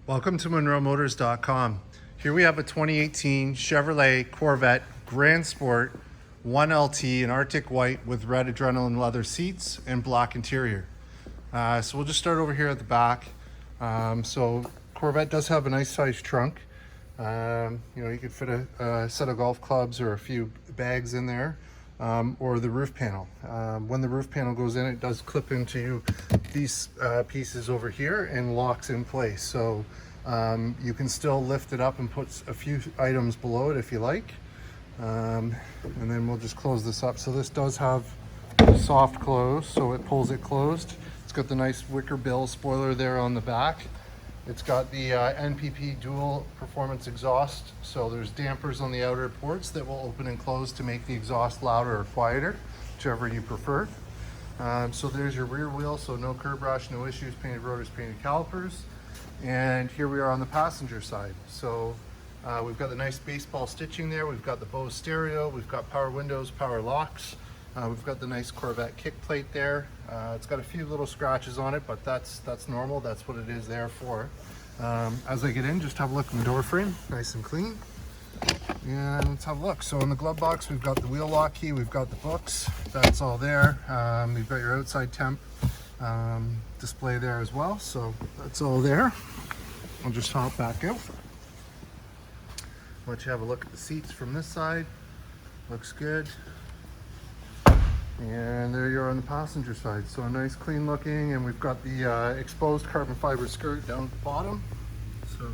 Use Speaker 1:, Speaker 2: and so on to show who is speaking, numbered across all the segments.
Speaker 1: Welcome to MonroeMotors.com. Here we have a 2018 Chevrolet Corvette Grand Sport 1LT in Arctic white with red adrenaline leather seats and black interior. So we'll just start over here at the back. So Corvette does have a nice sized trunk. You could fit a set of golf clubs or a few bags in there, or the roof panel. When the roof panel goes in, it does clip into these pieces over here and locks in place. So you can still lift it up and put a few items below it if you like. And then we'll just close this up. So this does have soft close, so it pulls it closed. It's got the nice WickerBill spoiler there on the back. It's got the NPP dual performance exhaust, so there's dampers on the outer ports that will open and close to make the exhaust louder or quieter, whichever you prefer. So there's your rear wheel, so no curb rash, no issues, painted rotors, painted calipers. And here we are on the passenger side. So we've got the nice baseball stitching there, we've got the Bose stereo, we've got power windows, power locks. We've got the nice Corvette kick plate there. It's got a few little scratches on it, but that's normal. That's what it is there for. As I get in, just have a look in the door frame, nice and clean. And let's have a look. So in the glove box, we've got the wheel lock key, we've got the books. That's all there. We've got your outside temp display there as well. So that's all there. I'll just hop back out. Let you have a look at the seats from this side. Looks good. And there you are on the passenger side. So nice, clean looking, and we've got the exposed carbon fiber skirt down at the bottom. So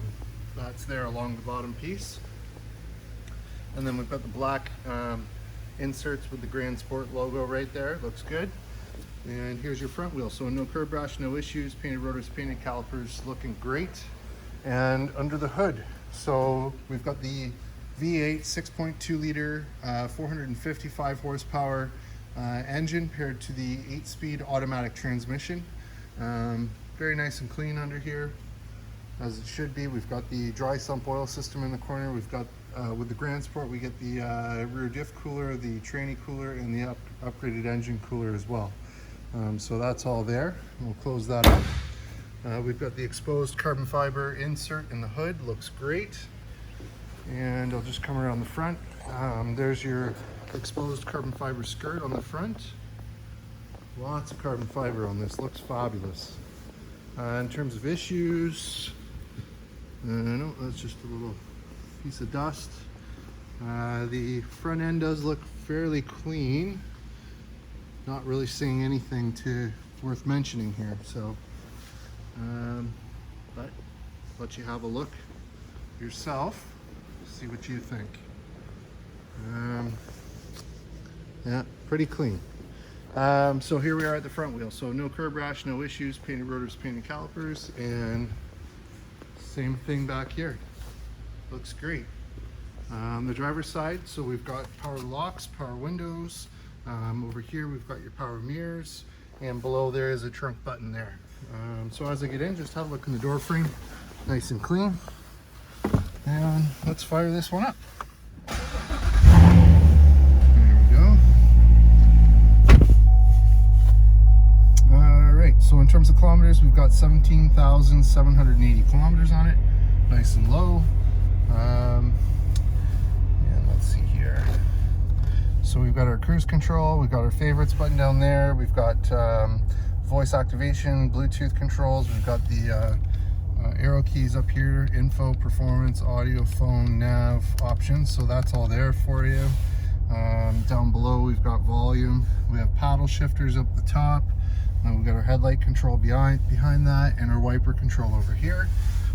Speaker 1: that's there along the bottom piece. And then we've got the black inserts with the Grand Sport logo right there. Looks good. And here's your front wheel. So no curb rash, no issues, painted rotors, painted calipers, looking great. And under the hood, so we've got the V8 6.2 liter, 455 horsepower engine paired to the 8-speed automatic transmission. Very nice and clean under here, as it should be. We've got the dry sump oil system in the corner. We've got, with the Grand Sport, we get the rear diff cooler, the tranny cooler, and the upgraded engine cooler as well. So that's all there. We'll close that up. We've got the exposed carbon fiber insert in the hood. Looks great. And I'll just come around the front. There's your exposed carbon fiber skirt on the front. Lots of carbon fiber on this, looks fabulous. In terms of issues, no, that's just a little piece of dust. The front end does look fairly clean. Not really seeing anything worth mentioning here, so but let you have a look yourself, see what you think. Yeah, pretty clean. So here we are at the front wheel. So no curb rash, no issues, painted rotors, painted calipers, and same thing back here. Looks great. The driver's side, so we've got power locks, power windows. Over here we've got your power mirrors, and below there is a trunk button there. So as I get in, just have a look in the door frame, nice and clean. And let's fire this one up. So in terms of kilometers, we've got 17,780 kilometers on it, nice and low. And let's see here. So we've got our cruise control, we've got our favorites button down there, we've got voice activation, Bluetooth controls, we've got the arrow keys up here, info, performance, audio, phone, nav options. So that's all there for you. Down below, we've got volume, we have paddle shifters up the top. We've got our headlight control behind that, and our wiper control over here.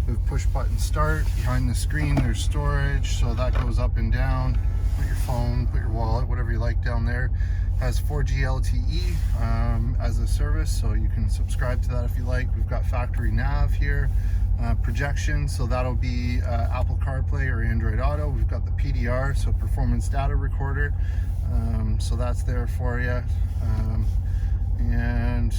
Speaker 1: We have push button start. Behind the screen there's storage, so that goes up and down. Put your phone, put your wallet, whatever you like down there. Has 4G LTE as a service, so you can subscribe to that if you like. We've got factory nav here, projection, so that'll be Apple Carplay or Android Auto. We've got the PDR, so performance data recorder, so that's there for you. And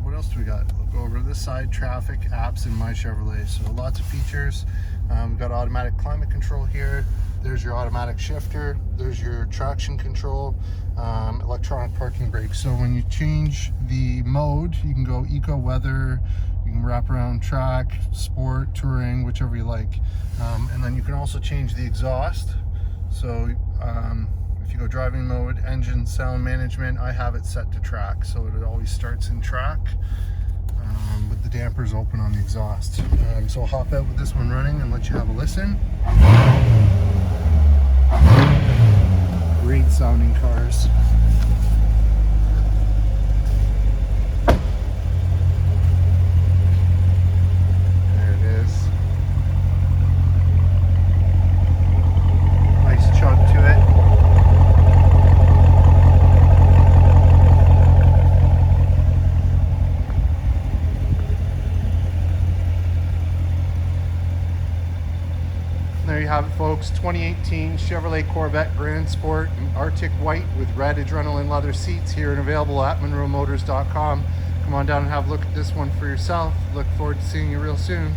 Speaker 1: what else do we got? We'll go over to this side, traffic, apps, and My Chevrolet. So lots of features. We've got automatic climate control here. There's your automatic shifter. There's your traction control, electronic parking brake. So when you change the mode, you can go eco weather, you You can wrap around track, sport, touring, whichever you like. And then you can also change the exhaust. So if you go driving mode, engine, sound management, I have it set to track. So it always starts in track with the dampers open on the exhaust. So I'll hop out with this one running and let you have a listen. Great sounding cars. There it is. Nice chug to it. There you have it, folks. 2018 Chevrolet Corvette Grand Sport in Arctic white with red adrenaline leather seats, here and available at monroemotors.com. Come on down and have a look at this one for yourself. Look forward to seeing you real soon.